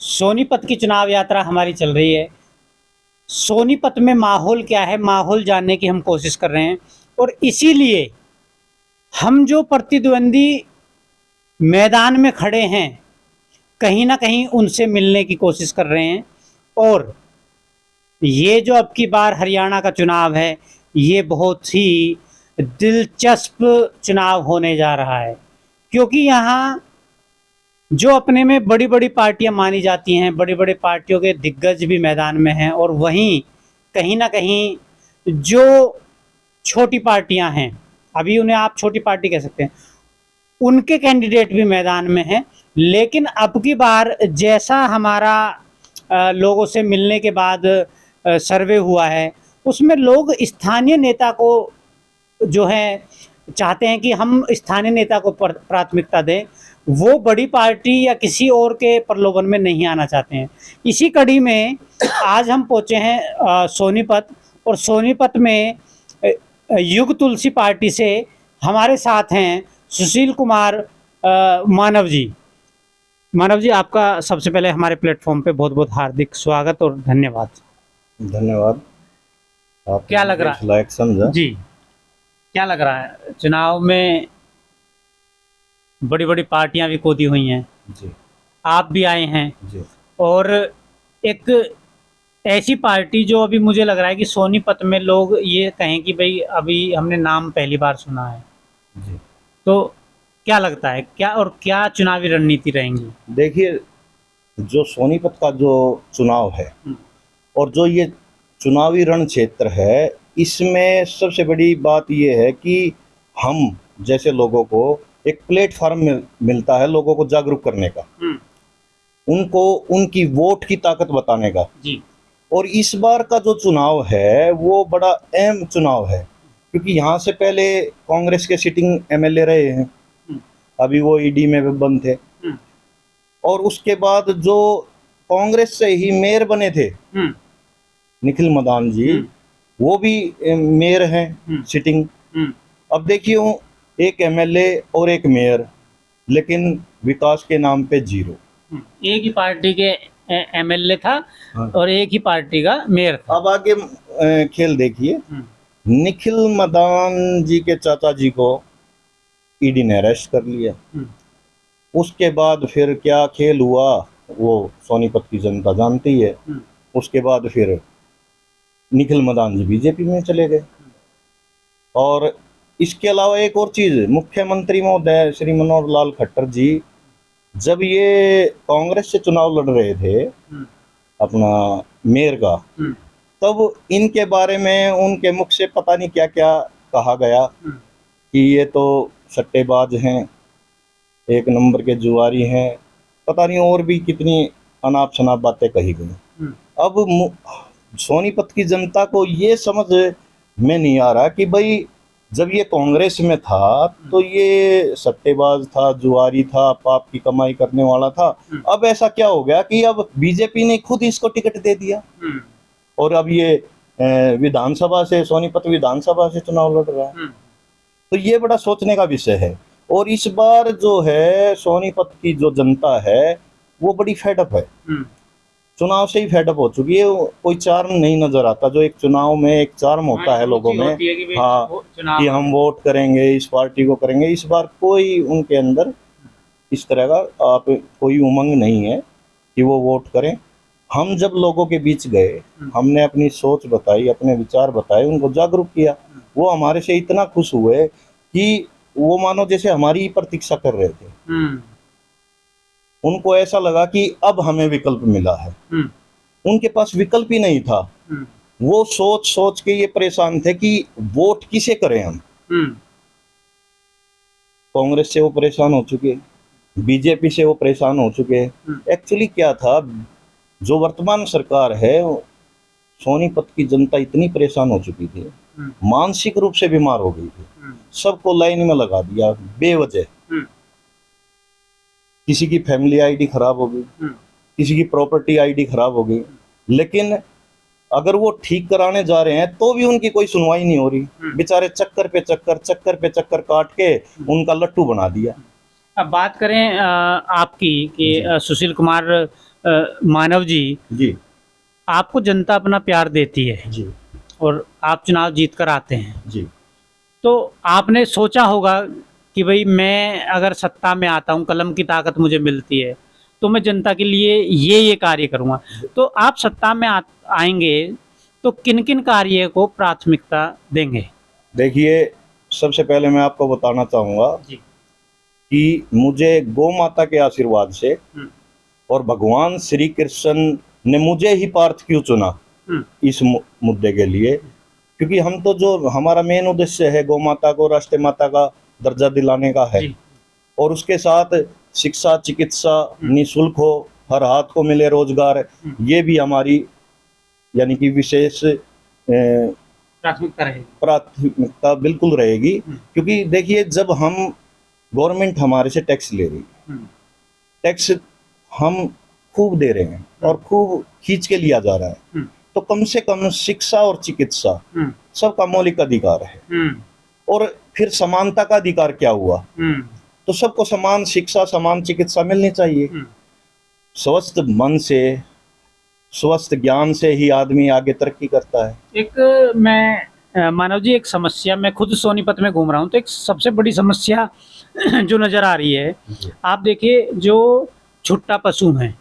सोनीपत की चुनाव यात्रा हमारी चल रही है। सोनीपत में माहौल क्या है, माहौल जानने की हम कोशिश कर रहे हैं और इसीलिए हम जो प्रतिद्वंदी मैदान में खड़े हैं, कहीं ना कहीं उनसे मिलने की कोशिश कर रहे हैं। और ये जो अब की बार हरियाणा का चुनाव है, ये बहुत ही दिलचस्प चुनाव होने जा रहा है, क्योंकि यहाँ जो अपने में बड़ी बड़ी पार्टियां मानी जाती हैं, बड़ी बड़ी पार्टियों के दिग्गज भी मैदान में हैं, और वहीं कहीं ना कहीं जो छोटी पार्टियां हैं, अभी उन्हें आप छोटी पार्टी कह सकते हैं, उनके कैंडिडेट भी मैदान में हैं। लेकिन अब की बार जैसा हमारा लोगों से मिलने के बाद सर्वे हुआ है, उसमें लोग स्थानीय नेता को जो है चाहते हैं कि हम स्थानीय नेता को प्राथमिकता दें, वो बड़ी पार्टी या किसी और के प्रलोभन में नहीं आना चाहते हैं। इसी कड़ी में आज हम पहुंचे हैं सोनीपत, और सोनीपत में युग तुलसी पार्टी से हमारे साथ हैं सुशील कुमार मानव जी। मानव जी, आपका सबसे पहले हमारे प्लेटफॉर्म पे बहुत बहुत हार्दिक स्वागत और धन्यवाद। धन्यवाद। आप क्या लग रहा है लायक समझा जी, क्या लग रहा है? चुनाव में बड़ी बड़ी पार्टियां भी कूदी हुई हैं जी, आप भी आए हैं जी। और एक ऐसी पार्टी जो अभी मुझे लग रहा है कि सोनीपत में लोग ये कहें कि भाई अभी हमने नाम पहली बार सुना है, जी। तो क्या लगता है, क्या चुनावी रणनीति रहेंगी? देखिए, जो सोनीपत का जो चुनाव है और जो ये चुनावी रण क्षेत्र है, इसमें सबसे बड़ी बात ये है कि हम जैसे लोगों को एक प्लेटफॉर्म मिलता है लोगों को जागरूक करने का, उनको उनकी वोट की ताकत बताने का जी। और इस बार का जो चुनाव है वो बड़ा अहम चुनाव है, क्योंकि यहाँ से पहले कांग्रेस के सिटिंग एमएलए रहे हैं, अभी वो ईडी में बंद थे, और उसके बाद जो कांग्रेस से ही मेयर बने थे निखिल मदान जी, वो भी मेयर हैं सिटिंग। अब देखिए, एक एमएलए और एक मेयर, लेकिन विकास के नाम पे जीरो। एक ही पार्टी के एमएलए था हाँ। और एक ही पार्टी का मेयर था। अब आगे खेल देखिए, निखिल मदान जी के चाचा जी को ईडी ने अरेस्ट कर लिया। उसके बाद फिर क्या खेल हुआ वो सोनीपत की जनता जानती है। उसके बाद फिर निखिल मदान जी बीजेपी में चले गए। और इसके अलावा एक और चीज, मुख्यमंत्री महोदय श्री मनोहर लाल खट्टर जी जब ये कांग्रेस से चुनाव लड़ रहे थे अपना मेयर का, तब इनके बारे में उनके मुख से पता नहीं क्या क्या कहा गया कि ये तो सट्टेबाज हैं, एक नंबर के जुआरी हैं, पता नहीं और भी कितनी अनाप शनाप बातें कही गई। अब सोनीपत की जनता को ये समझ में नहीं आ रहा कि भाई जब ये कांग्रेस में था तो ये सट्टेबाज था, जुआरी था, पाप की कमाई करने वाला था। अब ऐसा क्या हो गया कि अब बीजेपी ने खुद इसको टिकट दे दिया और अब ये विधानसभा से, सोनीपत विधानसभा से चुनाव लड़ रहा है। तो ये बड़ा सोचने का विषय है। और इस बार जो है सोनीपत की जो जनता है वो बड़ी फेडअप है, चुनाव से ही फेडअप हो चुकी है। कोई चार्म नहीं नजर आता, जो एक चुनाव में एक चार्म होता है लोगों में, हाँ, कि हम वोट करेंगे, इस पार्टी को करेंगे। इस बार कोई उनके अंदर इस तरह का कोई उमंग नहीं है कि वो वोट करें। हम जब लोगों के बीच गए, हमने अपनी सोच बताई, अपने विचार बताए, उनको जागरूक किया, वो हमारे से इतना खुश हुए कि वो मानो जैसे हमारी ही प्रतीक्षा कर रहे थे। उनको ऐसा लगा कि अब हमें विकल्प मिला है। उनके पास विकल्प ही नहीं था। वो सोच सोच के ये परेशान थे कि वोट किसे करें हम। कांग्रेस से वो परेशान हो चुके, बीजेपी से वो परेशान हो चुके। एक्चुअली क्या था, जो वर्तमान सरकार है, सोनीपत की जनता इतनी परेशान हो चुकी थी, मानसिक रूप से बीमार हो गई थी, सबको लाइन में लगा दिया बेवजह। किसी की फैमिली आईडी खराब हो गई, किसी की प्रॉपर्टी आईडी खराब हो गई, लेकिन अगर वो ठीक कराने जा रहे हैं तो भी उनकी कोई सुनवाई नहीं हो रही। बेचारे चक्कर पे चक्कर काट के उनका लट्टू बना दिया। अब बात करें आपकी कि सुशील कुमार मानव जी, जी आपको जनता अपना प्यार देती है जी और आप चुनाव जीत कर आते हैं, जी तो आपने सोचा होगा कि भाई मैं अगर सत्ता में आता हूँ, कलम की ताकत मुझे मिलती है, तो मैं जनता के लिए ये कार्य करूँगा। तो आप सत्ता में आएंगे तो किन किन कार्य को प्राथमिकता देंगे? देखिए, सबसे पहले मैं आपको बताना चाहूँगा जी। कि मुझे गौ माता के आशीर्वाद से और भगवान श्री कृष्ण ने मुझे ही पार्थ क्यों चुना इस मुद्दे के लिए, क्योंकि हम तो जो हमारा मेन उद्देश्य है गौ माता को राष्ट्रीय माता का दर्जा दिलाने का है, और उसके साथ शिक्षा चिकित्सा निःशुल्क हो, हर हाथ को मिले रोजगार, ये भी हमारी यानी कि विशेष प्राथमिकता बिल्कुल रहेगी। क्योंकि देखिए, जब हम गवर्नमेंट हमारे से टैक्स ले रही है, टैक्स हम खूब दे रहे हैं और खूब खींच के लिया जा रहा है, तो कम से कम शिक्षा और चिकित्सा सबका मौलिक अधिकार है। और फिर समानता का अधिकार क्या हुआ? तो सबको समान शिक्षा समान चिकित्सा मिलनी चाहिए। स्वस्थ मन से, स्वस्थ ज्ञान से ही आदमी आगे तरक्की करता है। एक मैं मानव जी, एक समस्या, मैं खुद सोनीपत में घूम रहा हूँ, तो एक सबसे बड़ी समस्या जो नजर आ रही है, आप देखिए, जो छुट्टा पशु हैं,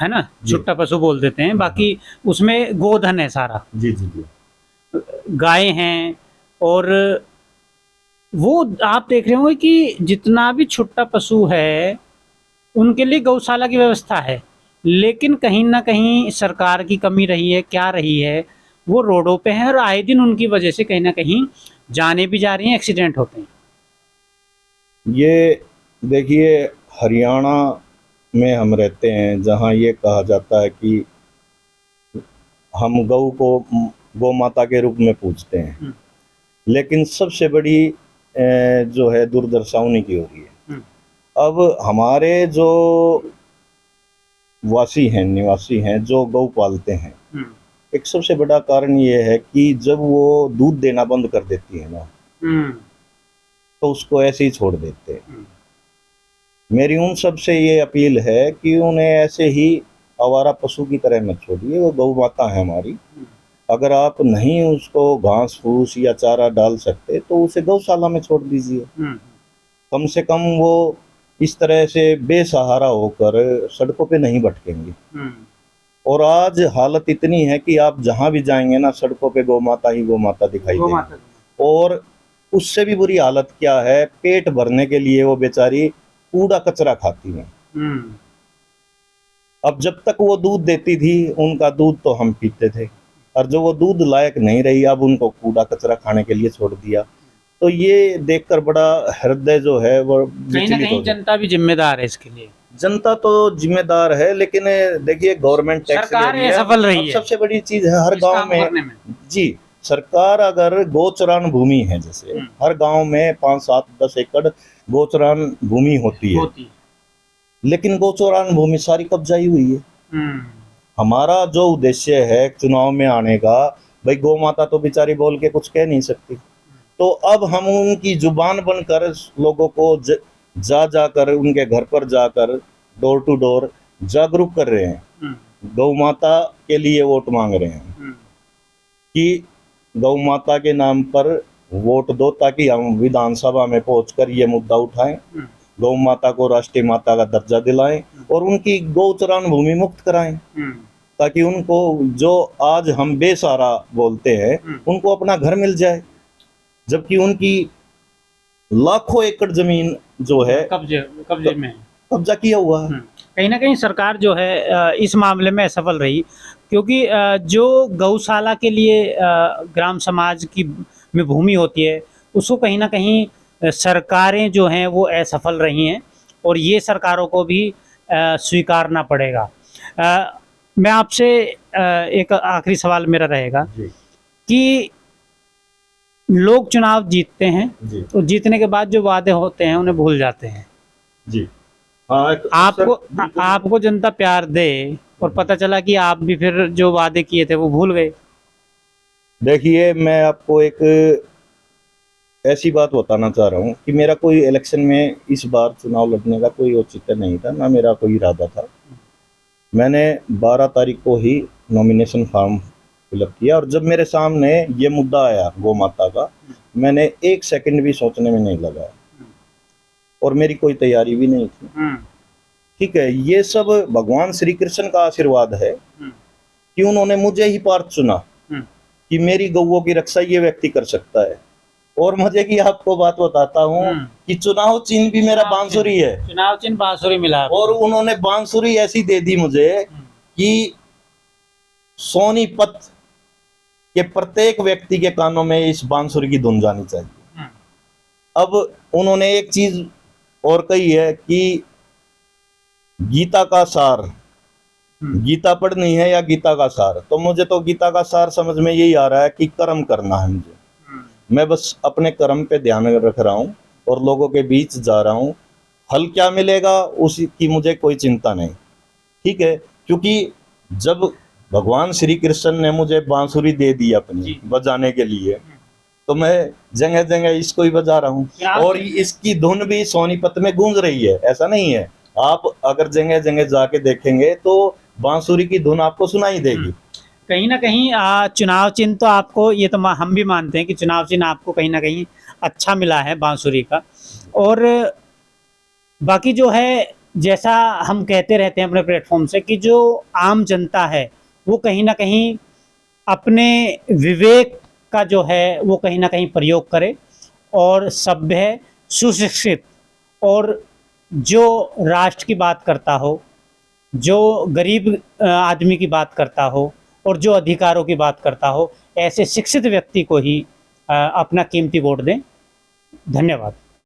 है ना, छुट्टा पशु बोल देते हैं, बाकी उसमें गोधन है सारा, जी जी जी, गाय हैं, और वो आप देख रहे होंगे कि जितना भी छुट्टा पशु है उनके लिए गौशाला की व्यवस्था है, लेकिन कहीं ना कहीं सरकार की कमी रही है, क्या रही है, वो रोडों पे हैं और आए दिन उनकी वजह से कहीं ना कहीं जाने भी जा रही हैं, एक्सीडेंट होते हैं। ये देखिए, हरियाणा में हम रहते हैं, जहाँ ये कहा जाता है कि हम गौ को गौ माता के रूप में पूजते हैं, लेकिन सबसे बड़ी जो है दुर्दशा उन्हीं की हो रही है। अब हमारे जो वासी हैं, निवासी हैं, जो गौ पालते हैं, एक सबसे बड़ा कारण ये है कि जब वो दूध देना बंद कर देती है ना, तो उसको ऐसे ही छोड़ देते हैं। मेरी उन सब से ये अपील है कि उन्हें ऐसे ही आवारा पशु की तरह मत छोड़िए, वो गौ माता है हमारी। अगर आप नहीं उसको घास फूस या चारा डाल सकते तो उसे गौशाला में छोड़ दीजिए। कम से कम वो इस तरह से बेसहारा होकर सड़कों पे नहीं भटकेंगे। और आज हालत इतनी है कि आप जहां भी जाएंगे ना, सड़कों पे गौ माता ही गौ माता दिखाई देगी। और उससे भी बुरी हालत क्या है, पेट भरने के लिए वो बेचारी कूड़ा कचरा खाती है। अब जब तक वो दूध देती थी, उनका दूध तो हम पीते थे, और जो वो दूध लायक नहीं रही, अब उनको कूड़ा कचरा खाने के लिए छोड़ दिया। तो ये देखकर बड़ा हृदय जो है वो कहीं ना कहीं जनता भी जिम्मेदार है इसके लिए। जनता तो जिम्मेदार है, लेकिन देखिए, गवर्नमेंट टैक्स सरकार सफल रही है। सबसे बड़ी चीज है हर गांव में जी, सरकार अगर गोचरान भूमि है, जैसे हर गांव में 5, 7, 10 एकड़ गोचरान भूमि होती है, लेकिन गोचरान भूमि सारी कब्जाई हुई है। हमारा जो उद्देश्य है चुनाव में आने का, भाई गौ माता तो बेचारी बोल के कुछ कह नहीं सकती, तो अब हम उनकी जुबान बनकर लोगों को जाकर उनके घर पर जाकर डोर टू डोर जागरूक कर रहे हैं, गौ माता के लिए वोट मांग रहे हैं कि गौ माता के नाम पर वोट दो, ताकि हम विधानसभा में पहुंचकर ये मुद्दा उठाएं, गौ माता को राष्ट्रीय माता का दर्जा दिलाएं और उनकी गौचरान भूमि मुक्त कराएं, ताकि उनको जो आज हम बेसहारा बोलते हैं, उनको अपना घर मिल जाए, जबकि उनकी लाखों एकड़ जमीन जो है कब्जे में कब्जा किया हुआ है। कहीं ना कहीं सरकार जो है इस मामले में असफल रही, क्योंकि जो गौशाला के लिए ग्राम समाज की में भूमि होती है, उसको कहीं ना कहीं सरकारें जो हैं वो असफल रही हैं, और ये सरकारों को भी स्वीकारना पड़ेगा। मैं आपसे एक आखिरी सवाल मेरा रहेगा कि लोग चुनाव जीतते हैं, तो जीतने के बाद जो वादे होते हैं उन्हें भूल जाते हैं जी। आपको जनता प्यार दे और पता चला कि आप भी फिर जो वादे किए थे वो भूल गए। देखिए, मैं आपको एक ऐसी बात बताना चाह रहा हूँ कि मेरा कोई इलेक्शन में इस बार चुनाव लड़ने का कोई औचित्य नहीं था, ना मेरा कोई इरादा था। मैंने 12 तारीख को ही नॉमिनेशन फॉर्म फिलअप किया, और जब मेरे सामने ये मुद्दा आया गौ माता का, मैंने 1 सेकंड भी सोचने में नहीं लगाया, और मेरी कोई तैयारी भी नहीं थी। ठीक है, ये सब भगवान श्री कृष्ण का आशीर्वाद है कि उन्होंने मुझे ही पार्थ चुना कि मेरी गौओं की रक्षा ये व्यक्ति कर सकता है। और मुझे की आपको बात बताता हूँ कि चुनाव चिन्ह भी मेरा बांसुरी है, चुनाव चिन्ह बांसुरी मिला आपको। और उन्होंने बांसुरी ऐसी दे दी मुझे कि सोनीपत के प्रत्येक व्यक्ति के कानों में इस बांसुरी की धुन जानी चाहिए। अब उन्होंने एक चीज और कही है कि गीता का सार, गीता पढ़नी है या गीता का सार, तो मुझे तो गीता का सार समझ में यही आ रहा है कि कर्म करना है मुझे। मैं बस अपने कर्म पे ध्यान रख रहा हूँ और लोगों के बीच जा रहा हूँ, फल क्या मिलेगा उसकी मुझे कोई चिंता नहीं। ठीक है, क्योंकि जब भगवान श्री कृष्ण ने मुझे बांसुरी दे दी अपनी बजाने के लिए, तो मैं जगह जगह इसको ही बजा रहा हूँ, और इसकी धुन भी सोनीपत में गूंज रही है। ऐसा नहीं है, आप अगर जगह जगह जाके देखेंगे तो बांसुरी की धुन आपको सुनाई देगी। कहीं ना कहीं चुनाव चिन्ह तो आपको, ये तो हम भी मानते हैं कि चुनाव चिन्ह आपको कहीं ना कहीं अच्छा मिला है बांसुरी का। और बाकी जो है, जैसा हम कहते रहते हैं अपने प्लेटफॉर्म से, कि जो आम जनता है वो कहीं ना कहीं अपने विवेक का जो है वो कहीं ना कहीं प्रयोग करे, और सभ्य, सुशिक्षित, और जो राष्ट्र की बात करता हो, जो गरीब आदमी की बात करता हो, और जो अधिकारों की बात करता हो, ऐसे शिक्षित व्यक्ति को ही अपना कीमती वोट दें। धन्यवाद।